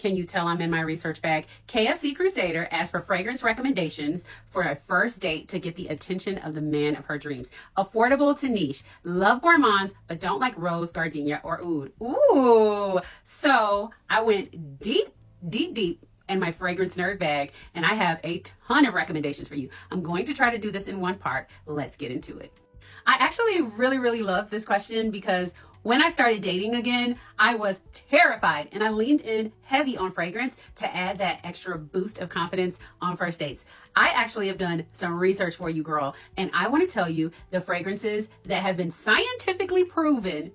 Can you tell I'm in my research bag? KFC Crusader asks for fragrance recommendations for a first date to get the attention of the man of her dreams. Affordable to niche. Love gourmands, but don't like rose, gardenia, or oud. Ooh. So I went deep in my fragrance nerd bag, and I have a ton of recommendations for you. I'm going to try to do this in one part. Let's get into it. I actually really love this question because when I started dating again, I was terrified and I leaned in heavy on fragrance to add that extra boost of confidence on first dates. I actually have done some research for you, girl, and I want to tell you the fragrances that have been scientifically proven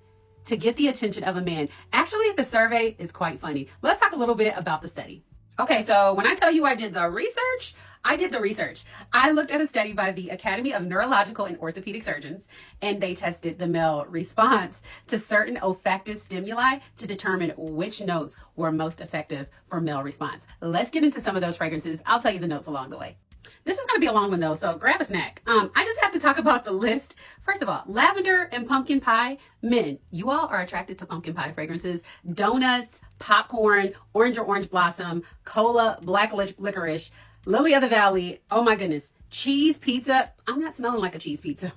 to get the attention of a man. Actually, the survey is quite funny. Let's talk a little bit about the study. Okay, so when I tell you I did the research, I did the research. I looked at a study by the Academy of Neurological and Orthopedic Surgeons, and they tested the male response to certain olfactive stimuli to determine which notes were most effective for male response. Let's get into some of those fragrances. I'll tell you the notes along the way. This is going to be a long one though, so grab a snack. I just have to talk about the list. First of all, lavender and pumpkin pie. Men, you all are attracted to pumpkin pie fragrances. Donuts, popcorn, orange or orange blossom, cola, black licorice, lily of the valley. Oh my goodness. Cheese pizza. I'm not smelling like a cheese pizza.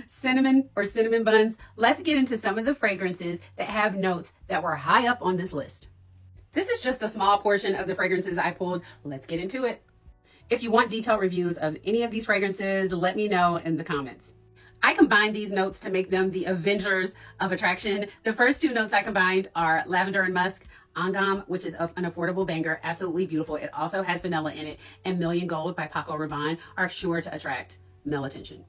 Cinnamon or cinnamon buns. Let's get into some of the fragrances that have notes that were high up on this list. This is just a small portion of the fragrances I pulled. Let's get into it. If you want detailed reviews of any of these fragrances, let me know in the comments. I combined these notes to make them the Avengers of attraction. The first two notes I combined are lavender and musk. Angham, which is an affordable banger, absolutely beautiful. It also has vanilla in it, and Million Gold by Paco Rabanne are sure to attract male attention.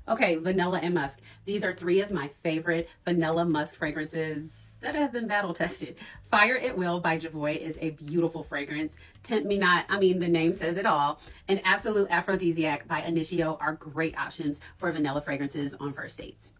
Okay, vanilla and musk. These are three of my favorite vanilla musk fragrances that have been battle tested. Fire at Will by Javoy is a beautiful fragrance. Tempt Me Not, I mean, the name says it all. And Absolute Aphrodisiac by Initio are great options for vanilla fragrances on first dates.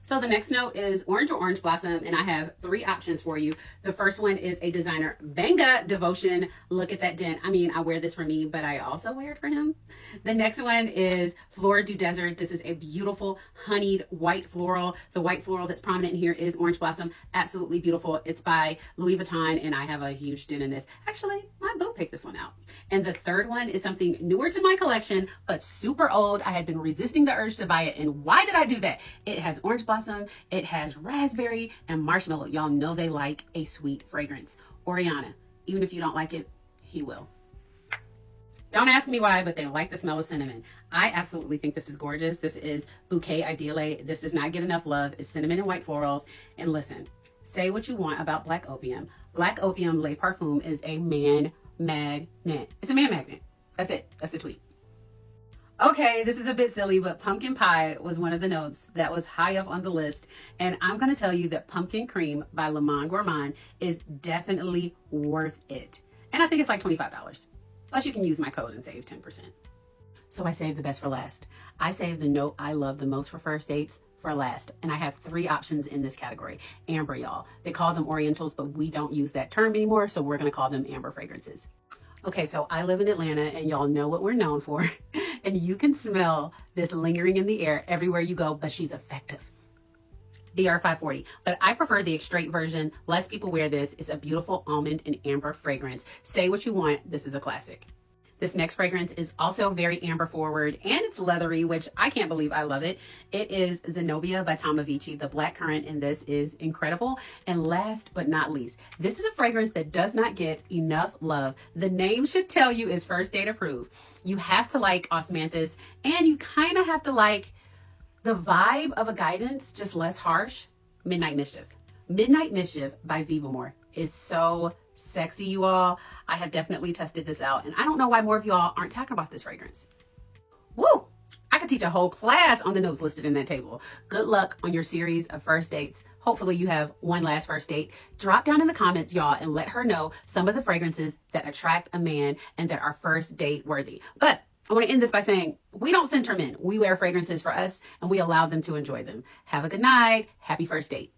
So the next note is orange or orange blossom, and I have three options for you. The first one is a designer Venba Devotion. Look at that dent. I mean, I wear this for me, but I also wear it for him. The next one is Fleur du Désert. This is a beautiful honeyed white floral. The white floral that's prominent in here is orange blossom. Absolutely beautiful. It's by Louis Vuitton, and I have a huge dent in this. Actually, my boo picked this one out. And the third one is something newer to my collection, but super old. I had been resisting the urge to buy it, and why did I do that? It has orange blossom, it has raspberry and marshmallow. Y'all know they like a sweet fragrance. Oriana, even if you don't like it, he will. Don't ask me why, but they like the smell of cinnamon. I absolutely think this is gorgeous. This is Bouquet Ideale. This does not get enough love. It's cinnamon and white florals. And listen, say what you want about Black Opium. Black Opium Le Parfum is a man magnet. It's a man magnet. That's it. That's the tweet. Okay, this is a bit silly, but pumpkin pie was one of the notes that was high up on the list. And I'm going to tell you that Pumpkin Creme by Le Monde Gourmand is definitely worth it. And I think it's like $25. Plus you can use my code and save 10%. So I saved the best for last. I saved the note I love the most for first dates for last. And I have three options in this category. Amber, y'all. They call them Orientals, but we don't use that term anymore. So we're going to call them amber fragrances. Okay, so I live in Atlanta and y'all know what we're known for. And you can smell this lingering in the air everywhere you go, but she's effective. DR 540. But I prefer the Extrait version. Less people wear this. It's a beautiful almond and amber fragrance. Say what you want. This is a classic. This next fragrance is also very amber forward and it's leathery, which I can't believe I love it. It is Zenobia by Tom Avicii. The black currant in this is incredible. And last but not least, this is a fragrance that does not get enough love. The name should tell you it's first date approved. You have to like osmanthus and you kind of have to like the vibe of a guidance, just less harsh. Midnight Mischief. Midnight Mischief by Vivamore is so sexy, you all. I have definitely tested this out, and I don't know why more of y'all aren't talking about this fragrance. Woo! I could teach a whole class on the notes listed in that table. Good luck on your series of first dates. Hopefully you have one last first date. Drop down in the comments, y'all, and let her know some of the fragrances that attract a man and that are first date worthy. But I want to end this by saying we don't center men. We wear fragrances for us, and we allow them to enjoy them. Have a good night. Happy first date.